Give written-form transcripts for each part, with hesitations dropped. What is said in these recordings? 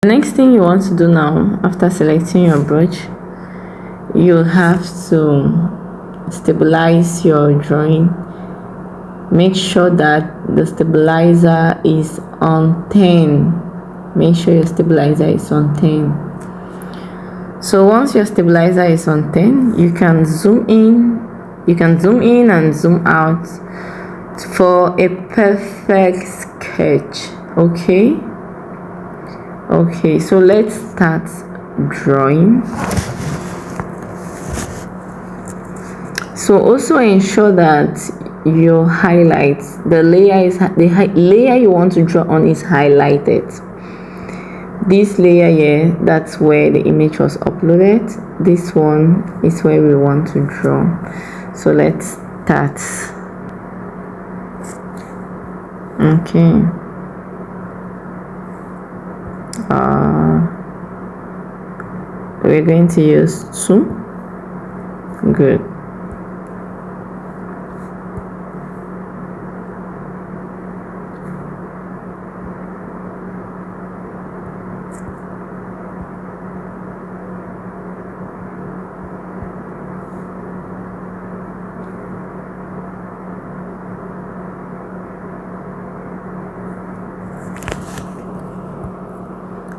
The next thing you want to do now, after selecting your brush, you have to stabilize your drawing. Make sure that the stabilizer is on 10. Make sure your stabilizer is on 10. So once your stabilizer is on 10, you can zoom in. You can zoom in and zoom out for a perfect sketch. Okay, so let's start drawing. So also ensure that your highlights, the layer you want to draw on is highlighted. This layer here, that's where the image was uploaded. This one is where we want to draw. So let's start. Okay. We're going to use 2. Good.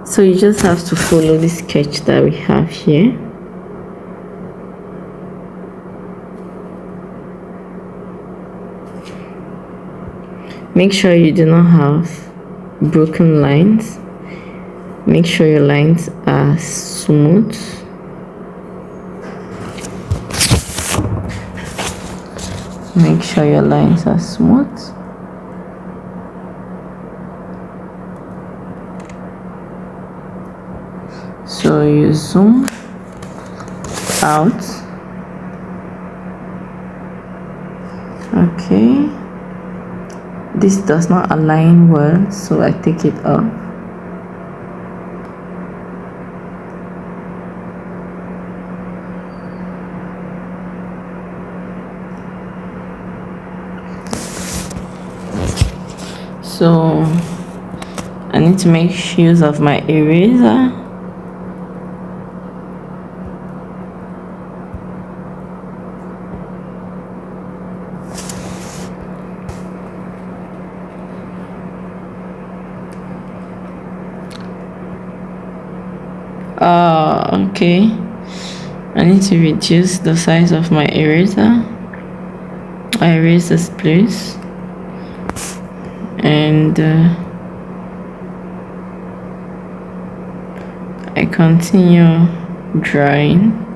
So you just have to follow the sketch that we have here. Make sure you do not have broken lines. Make sure your lines are smooth. Make sure your lines are smooth. So you zoom out. Okay, this does not align well, so I take it off. So I need to make use of my eraser. Okay, I need to reduce the size of my eraser. I erase this place and I continue drawing.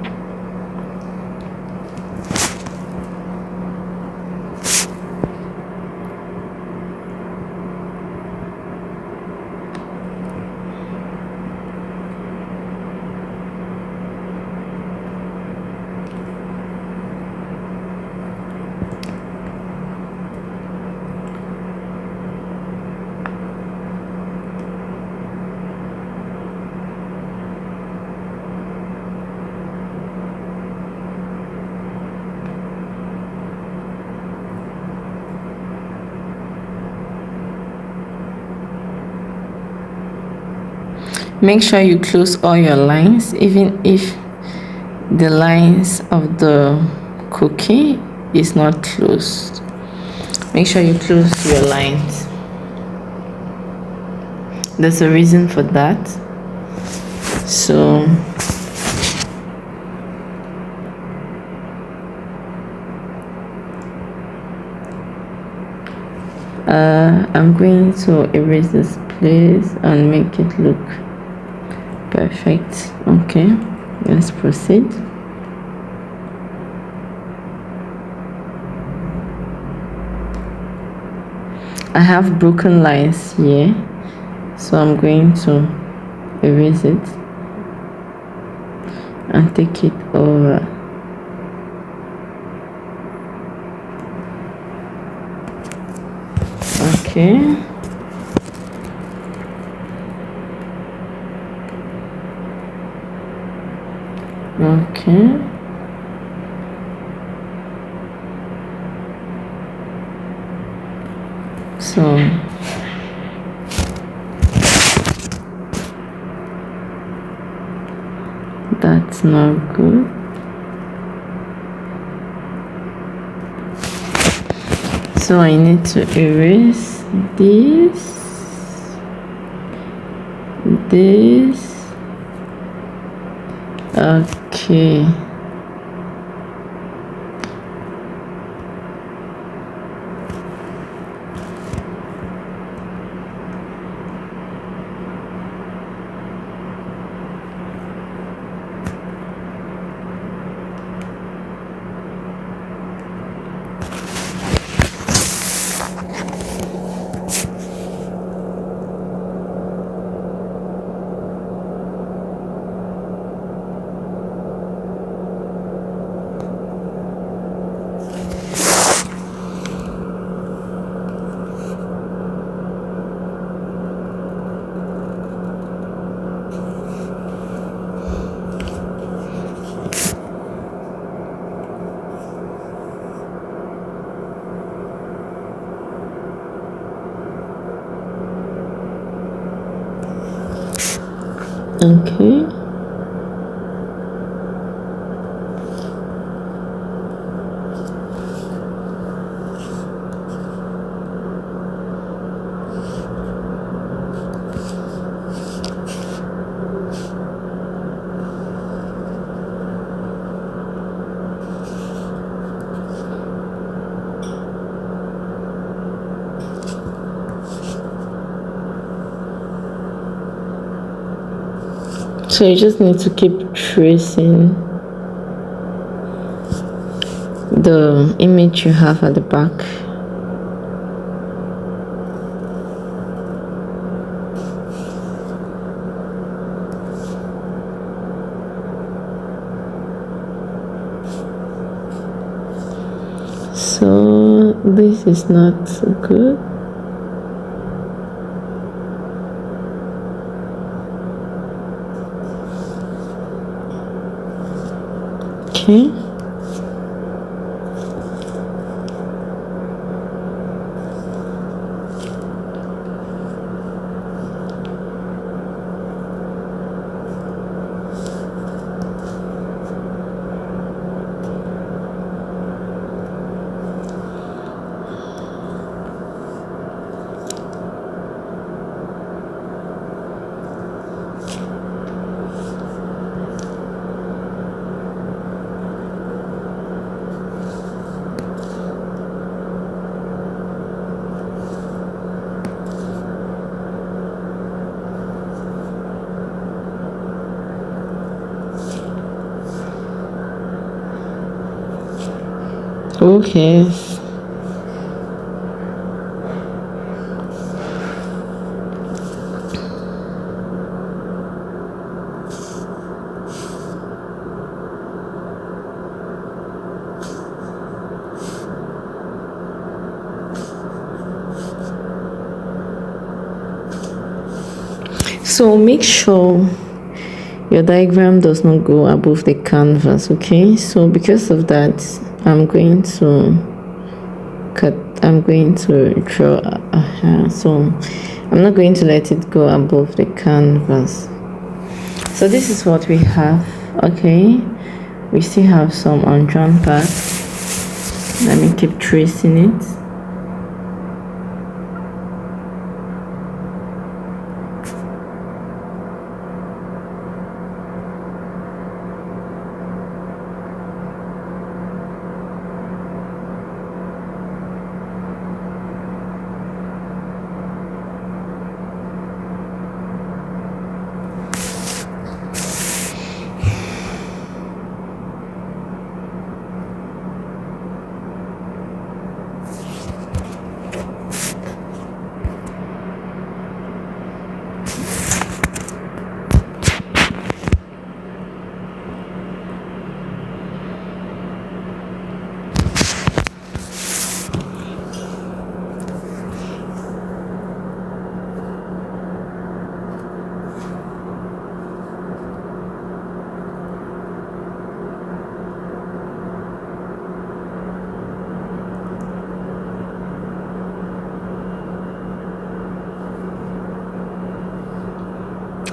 Make sure you close all your lines, even if the lines of the cookie is not closed. Make sure you close your lines. There's a reason for that. So I'm going to erase this place and make it look perfect. Okay, let's proceed. I have broken lines here, so I'm going to erase it and take it over. Okay. Okay. So That's not good. So I need to erase this, okay. Okay. So you just need to keep tracing the image you have at the back. So this is not so good. Okay. Okay. So make sure your diagram does not go above the canvas, okay? So because of that, I'm going to draw a hair. So I'm not going to let it go above the canvas. So this is what we have, okay? We still have some undrawn parts. Let me keep tracing it.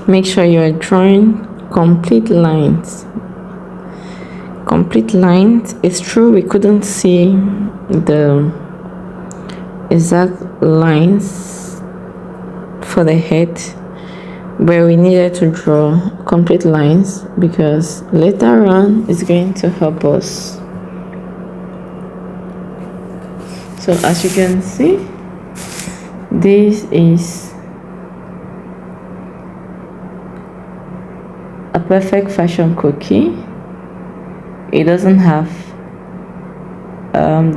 Make sure you are drawing complete lines. Complete lines. It's true we couldn't see the exact lines for the head, but we needed to draw complete lines because later on it's going to help us. So as you can see, this is a perfect fashion croquis. It doesn't have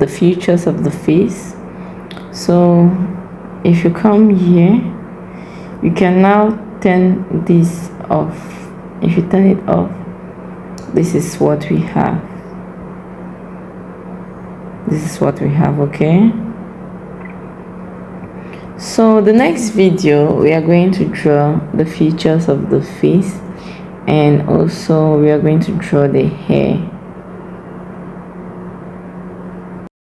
the features of the face. So if you come here, you can now turn this off. If you turn it off, this is what we have. This is what we have, okay? So the next video, we are going to draw the features of the face, and also we are going to draw the hair.